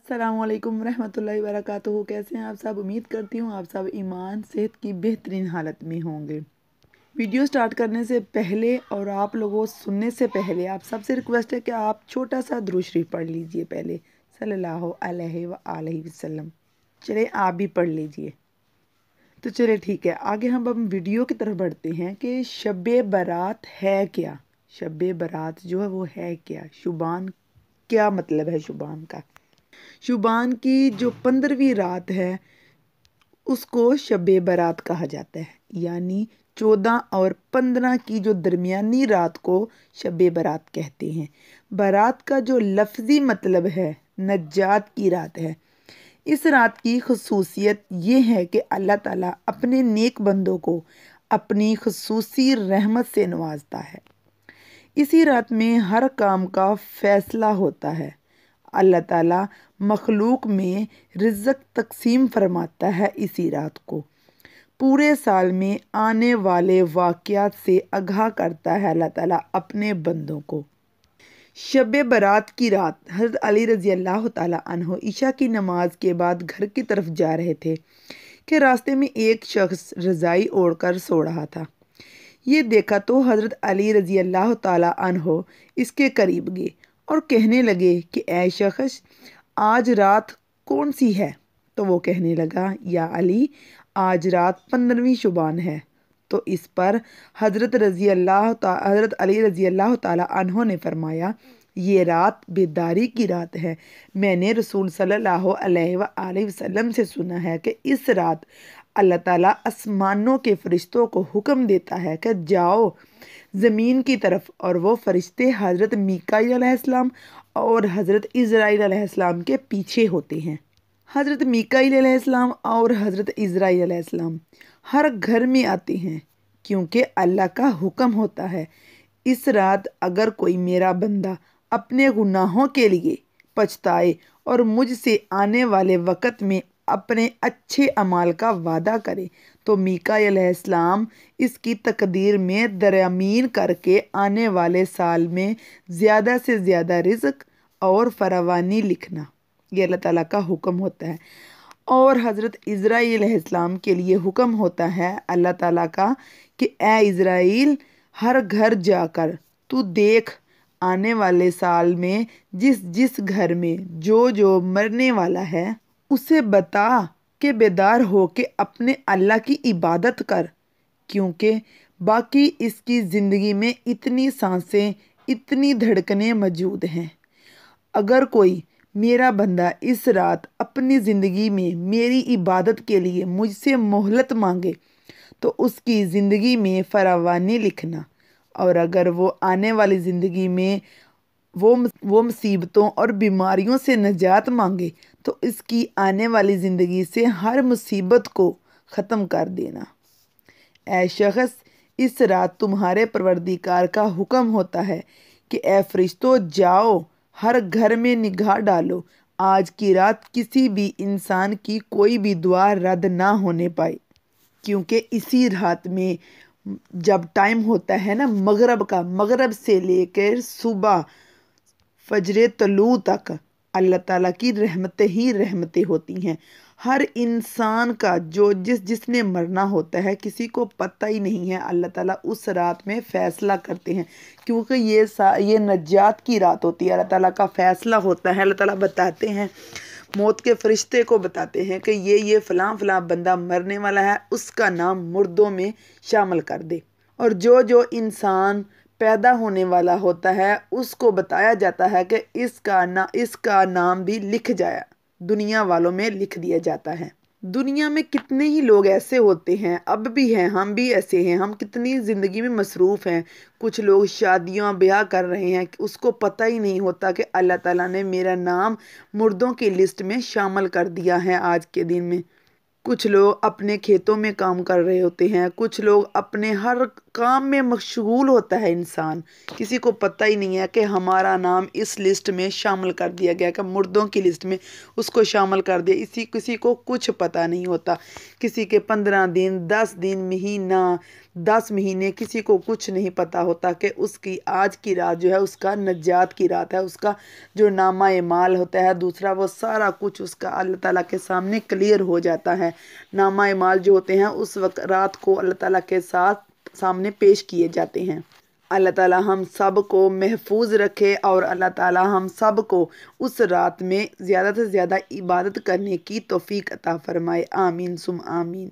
السلام علیکم ورحمۃ اللہ وبرکاتہ۔ کیسے ہیں آپ سب؟ امید کرتی ہوں آپ سب ایمان صحت کی بہترین حالت میں ہوں گے۔ ویڈیو سٹارٹ کرنے سے پہلے اور آپ لوگوں سننے سے پہلے آپ سب سے ریکویسٹ ہے کہ آپ چھوٹا سا درود شریف پڑھ لیجئے پہلے، صلی اللہ علیہ وآلہ وسلم۔ چلے آپ بھی پڑھ لیجئے۔ تو چلے ٹھیک ہے، آگے ہم ویڈیو کی طرف بڑھتے ہیں کہ شب برات ہے کیا؟ شب برات جو ہے وہ ہے کیا؟ شبان کیا مطلب ہے شبان کا؟ شبان کی جو 15ویں رات ہے اس کو شب برات کہا جاتا ہے، یعنی 14 اور 15 کی جو درمیانی رات کو شب برات کہتے ہیں۔ برات کا جو لفظی مطلب ہے نجات کی رات ہے۔ اس رات کی خصوصیت یہ ہے کہ اللہ تعالیٰ اپنے نیک بندوں کو اپنی خصوصی رحمت سے نوازتا ہے۔ اسی رات میں ہر کام کا فیصلہ ہوتا ہے۔ اللہ تعالیٰ مخلوق میں رزق تقسیم فرماتا ہے اسی رات کو۔ پورے سال میں آنے والے واقعات سے آگاہ کرتا ہے اللہ تعالیٰ اپنے بندوں کو۔ شب برات کی رات حضرت علی رضی اللہ تعالیٰ عنہ عشاء کی نماز کے بعد گھر کی طرف جا رہے تھے کہ راستے میں ایک شخص رضائی اوڑھ کر سو رہا تھا۔ یہ دیکھا تو حضرت علی رضی اللہ تعالیٰ عنہ اس کے قریب گئے اور کہنے لگے کہ اے شخص، آج رات کون سی ہے؟ تو وہ کہنے لگا، یا علی، آج رات 15ویں شبان ہے۔ تو اس پر حضرت علی رضی اللہ تعالیٰ عنہ نے فرمایا، یہ رات بیداری کی رات ہے۔ میں نے رسول صلی اللہ علیہ وآلہ وسلم سے سنا ہے کہ اس رات اللہ تعالیٰ آسمانوں کے فرشتوں کو حکم دیتا ہے کہ جاؤ زمین کی طرف، اور وہ فرشتے حضرت میکائیل علیہ السلام اور حضرت عزرائیل علیہ السلام کے پیچھے ہوتے ہیں۔ حضرت میکائیل علیہ السلام اور حضرت عزرائیل علیہ السلام ہر گھر میں آتے ہیں کیونکہ اللہ کا حکم ہوتا ہے، اس رات اگر کوئی میرا بندہ اپنے گناہوں کے لیے پچھتائے اور مجھ سے آنے والے وقت میں اپنے اچھے اعمال کا وعدہ کرے تو میکائیل علیہ السلام اس کی تقدیر میں درامین کر کے آنے والے سال میں زیادہ سے زیادہ رزق اور فراوانی لکھنا، یہ اللہ تعالیٰ کا حکم ہوتا ہے۔ اور حضرت عزرائیل علیہ السلام کے لیے حکم ہوتا ہے اللہ تعالیٰ کا کہ اے عزرائیل، ہر گھر جا کر تو دیکھ آنے والے سال میں جس جس گھر میں جو مرنے والا ہے اسے بتا کہ بیدار ہو کے اپنے اللہ کی عبادت کر، کیونکہ باقی اس کی زندگی میں اتنی سانسیں، اتنی دھڑکنیں موجود ہیں۔ اگر کوئی میرا بندہ اس رات اپنی زندگی میں میری عبادت کے لیے مجھ سے مہلت مانگے تو اس کی زندگی میں فراوانی لکھنا، اور اگر وہ آنے والی زندگی میں وہ مصیبتوں اور بیماریوں سے نجات مانگے تو اس کی آنے والی زندگی سے ہر مصیبت کو ختم کر دینا۔ اے شخص، اس رات تمہارے پروردگار کا حکم ہوتا ہے کہ اے فرشتوں، جاؤ ہر گھر میں نگاہ ڈالو، آج کی رات کسی بھی انسان کی کوئی بھی دعا رد نہ ہونے پائے، کیونکہ اسی رات میں جب ٹائم ہوتا ہے نا مغرب کا، مغرب سے لے کر صبح فجر طلوع تک اللہ تعالیٰ کی رحمتیں ہی رحمتیں ہوتی ہیں۔ ہر انسان کا جس نے مرنا ہوتا ہے، کسی کو پتہ ہی نہیں ہے، اللہ تعالیٰ اس رات میں فیصلہ کرتے ہیں، کیونکہ یہ نجات کی رات ہوتی ہے، اللہ تعالیٰ کا فیصلہ ہوتا ہے۔ اللہ تعالیٰ بتاتے ہیں، موت کے فرشتے کو بتاتے ہیں کہ یہ فلاں فلاں بندہ مرنے والا ہے، اس کا نام مردوں میں شامل کر دے، اور جو انسان پیدا ہونے والا ہوتا ہے اس کو بتایا جاتا ہے کہ اس کا نام بھی لکھ جایا، دنیا والوں میں لکھ دیا جاتا ہے۔ دنیا میں کتنے ہی لوگ ایسے ہوتے ہیں، اب بھی ہیں، ہم بھی ایسے ہیں، ہم کتنی زندگی میں مصروف ہیں۔ کچھ لوگ شادیاں بیاہ کر رہے ہیں، اس کو پتہ ہی نہیں ہوتا کہ اللہ تعالیٰ نے میرا نام مردوں کی لسٹ میں شامل کر دیا ہے آج کے دن میں۔ کچھ لوگ اپنے کھیتوں میں کام کر رہے ہوتے ہیں، کچھ لوگ اپنے ہر کام میں مشغول ہوتا ہے انسان، کسی کو پتہ ہی نہیں ہے کہ ہمارا نام اس لسٹ میں شامل کر دیا گیا، کہ مردوں کی لسٹ میں اس کو شامل کر دیا، کسی کو کچھ پتہ نہیں ہوتا، کسی کے 15 دن، 10 دن، مہینہ، 10 مہینے، کسی کو کچھ نہیں پتہ ہوتا کہ اس کی آج کی رات جو ہے اس کا نجات کی رات ہے، اس کا جو نامہ اعمال ہوتا ہے دوسرا، وہ سارا کچھ اس کا اللہ تعالیٰ کے سامنے کلیئر ہو جاتا ہے۔ نامہ اعمال جو ہوتے ہیں اس وقت رات کو اللہ تعالیٰ کے سامنے پیش کیے جاتے ہیں۔ اللہ تعالیٰ ہم سب کو محفوظ رکھے، اور اللہ تعالیٰ ہم سب کو اس رات میں زیادہ سے زیادہ عبادت کرنے کی توفیق عطا فرمائے۔ آمین ثم آمین۔